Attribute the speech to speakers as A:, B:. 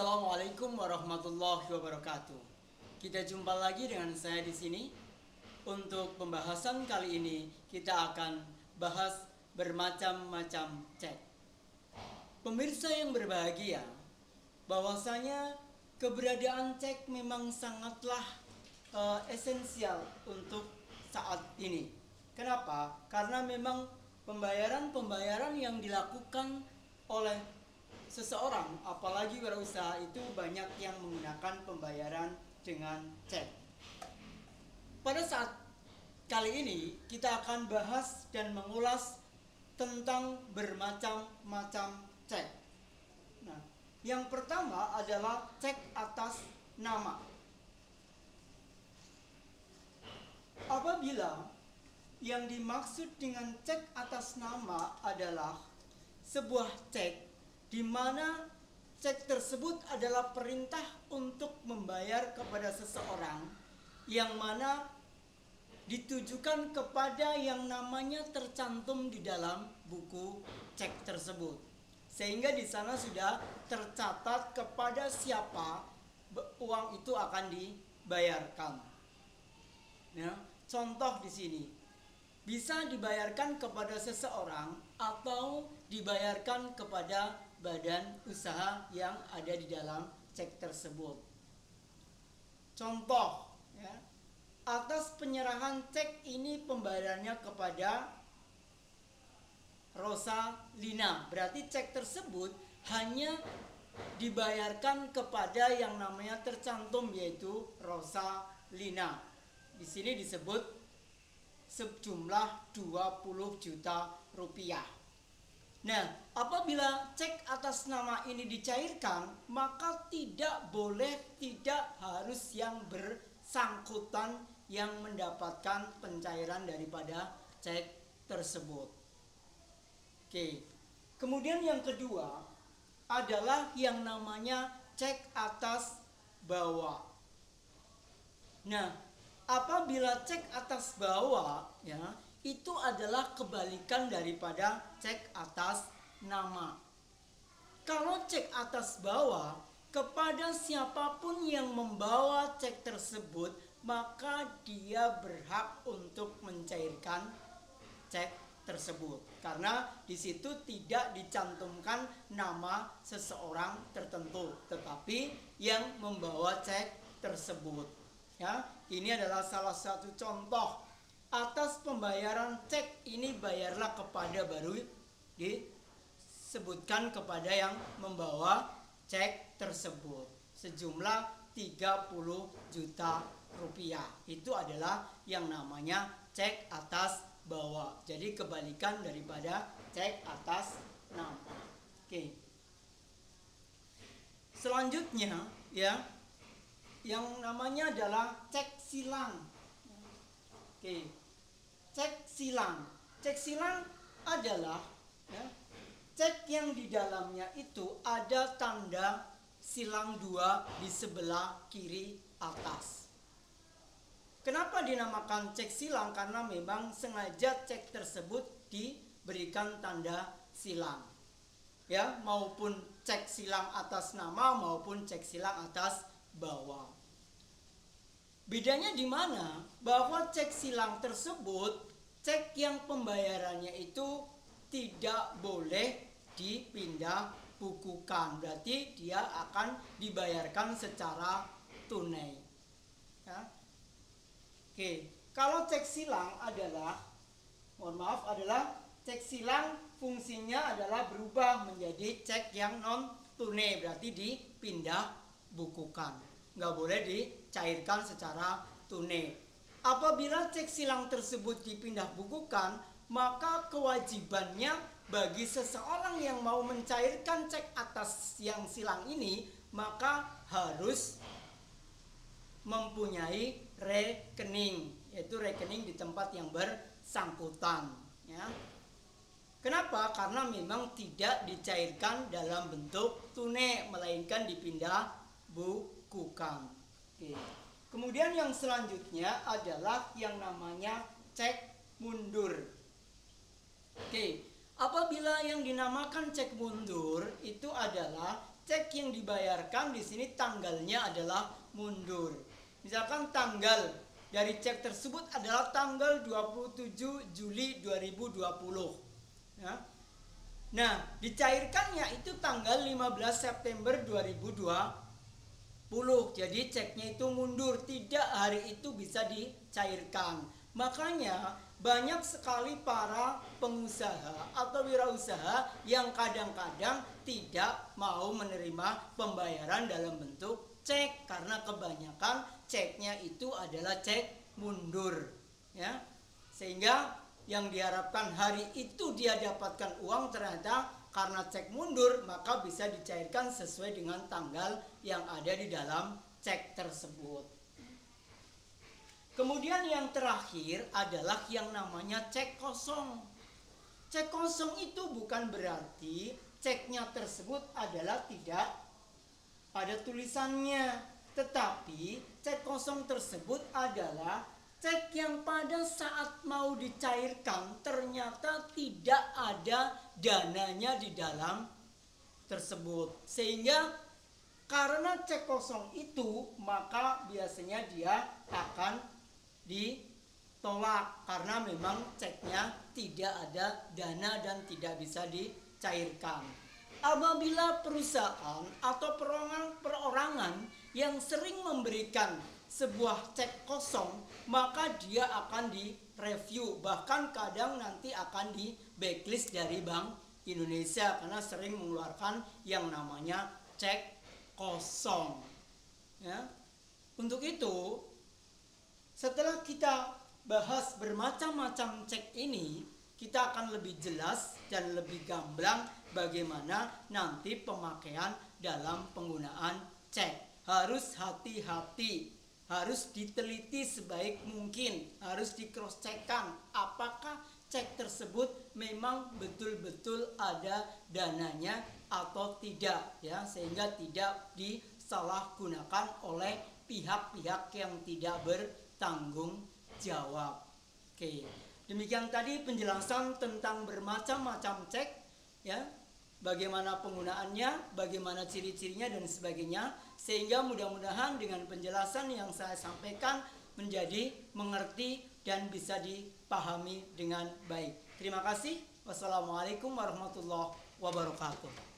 A: Assalamualaikum warahmatullahi wabarakatuh. Kita jumpa lagi dengan saya di sini. Untuk pembahasan kali ini kita akan bahas bermacam-macam cek. Pemirsa yang berbahagia, bahwasanya keberadaan cek memang sangatlah esensial untuk saat ini. Kenapa? Karena memang pembayaran yang dilakukan oleh seseorang, apalagi berusaha, itu banyak yang menggunakan pembayaran dengan cek. Pada saat kali ini kita akan bahas dan mengulas tentang bermacam-macam cek. Nah, yang pertama adalah cek atas nama. Apabila yang dimaksud dengan cek atas nama adalah sebuah cek di mana cek tersebut adalah perintah untuk membayar kepada seseorang, yang mana ditujukan kepada yang namanya tercantum di dalam buku cek tersebut, sehingga di sana sudah tercatat kepada siapa uang itu akan dibayarkan. Ya, contoh di sini bisa dibayarkan kepada seseorang atau dibayarkan kepada badan usaha yang ada di dalam cek tersebut. Contoh, ya, atas penyerahan cek ini pembayarannya kepada Rosalina, berarti cek tersebut hanya dibayarkan kepada yang namanya tercantum, yaitu Rosalina. Di sini disebut sejumlah 20 juta rupiah. Nah, apabila cek atas nama ini dicairkan, maka tidak harus yang bersangkutan yang mendapatkan pencairan daripada cek tersebut. Oke. Kemudian yang kedua adalah yang namanya cek atas bawah. Nah, apabila cek atas bawah, ya, itu adalah kebalikan daripada cek atas nama. Kalau cek atas bawah, kepada siapapun yang membawa cek tersebut, maka dia berhak untuk mencairkan cek tersebut, karena di situ tidak dicantumkan nama seseorang tertentu, tetapi yang membawa cek tersebut. Ya, ini adalah salah satu contoh. Atas pembayaran cek ini bayarlah kepada, baru disebutkan kepada yang membawa cek tersebut sejumlah 30 juta rupiah. Itu adalah yang namanya cek atas bawah. Jadi kebalikan daripada cek atas nama. Oke. Selanjutnya, ya, yang namanya adalah cek silang. Oke. Cek silang. Cek silang adalah, ya, cek yang di dalamnya itu ada tanda silang 2 di sebelah kiri atas. Kenapa dinamakan cek silang? Karena memang sengaja cek tersebut diberikan tanda silang. Ya, maupun cek silang atas nama maupun cek silang atas bawah. Bedanya di mana? Bahwa cek silang tersebut, cek yang pembayarannya itu tidak boleh dipindah bukukan. Berarti dia akan dibayarkan secara tunai. Ya. Oke, kalau cek silang adalah, adalah cek silang fungsinya adalah berubah menjadi cek yang non tunai, berarti dipindah bukukan. Nggak boleh dicairkan secara tunai. Apabila cek silang tersebut dipindah bukukan, maka kewajibannya bagi seseorang yang mau mencairkan cek atas yang silang ini, maka harus mempunyai rekening, yaitu rekening di tempat yang bersangkutan. Ya. Kenapa? Karena memang tidak dicairkan dalam bentuk tunai, melainkan dipindah bukukan. Oke. Kemudian yang selanjutnya adalah yang namanya cek mundur. Oke. Apabila yang dinamakan cek mundur itu adalah cek yang dibayarkan di sini tanggalnya adalah mundur. Misalkan tanggal dari cek tersebut adalah tanggal 27 Juli 2020. Ya. Nah, dicairkannya itu tanggal 15 September 2020. Jadi ceknya itu mundur, tidak hari itu bisa dicairkan. Makanya banyak sekali para pengusaha atau wirausaha yang kadang-kadang tidak mau menerima pembayaran dalam bentuk cek karena kebanyakan ceknya itu adalah cek mundur, ya. Sehingga yang diharapkan hari itu dia dapatkan uang, ternyata karena cek mundur maka bisa dicairkan sesuai dengan tanggal yang ada di dalam cek tersebut. Kemudian yang terakhir adalah yang namanya cek kosong. Cek kosong itu bukan berarti ceknya tersebut adalah tidak ada tulisannya, tetapi cek kosong tersebut adalah cek yang pada saat mau dicairkan ternyata tidak ada dananya di dalam tersebut. Sehingga karena cek kosong itu maka biasanya dia akan ditolak karena memang ceknya tidak ada dana dan tidak bisa dicairkan. Apabila perusahaan atau perorangan yang sering memberikan sebuah cek kosong, maka dia akan direview, bahkan kadang nanti akan di blacklist dari Bank Indonesia karena sering mengeluarkan yang namanya cek kosong. Ya. Untuk itu, setelah kita bahas bermacam-macam cek ini, kita akan lebih jelas dan lebih gamblang bagaimana nanti pemakaian dalam penggunaan cek. Harus hati-hati, harus diteliti sebaik mungkin, harus di cross checkkan apakah cek tersebut memang betul-betul ada dananya atau tidak, ya, sehingga tidak disalahgunakan oleh pihak-pihak yang tidak bertanggung jawab. Oke, demikian tadi penjelasan tentang bermacam-macam cek, ya, bagaimana penggunaannya, bagaimana ciri-cirinya dan sebagainya, sehingga mudah-mudahan dengan penjelasan yang saya sampaikan menjadi mengerti dan bisa dipahami dengan baik. Terima kasih. Wassalamualaikum warahmatullahi wabarakatuh.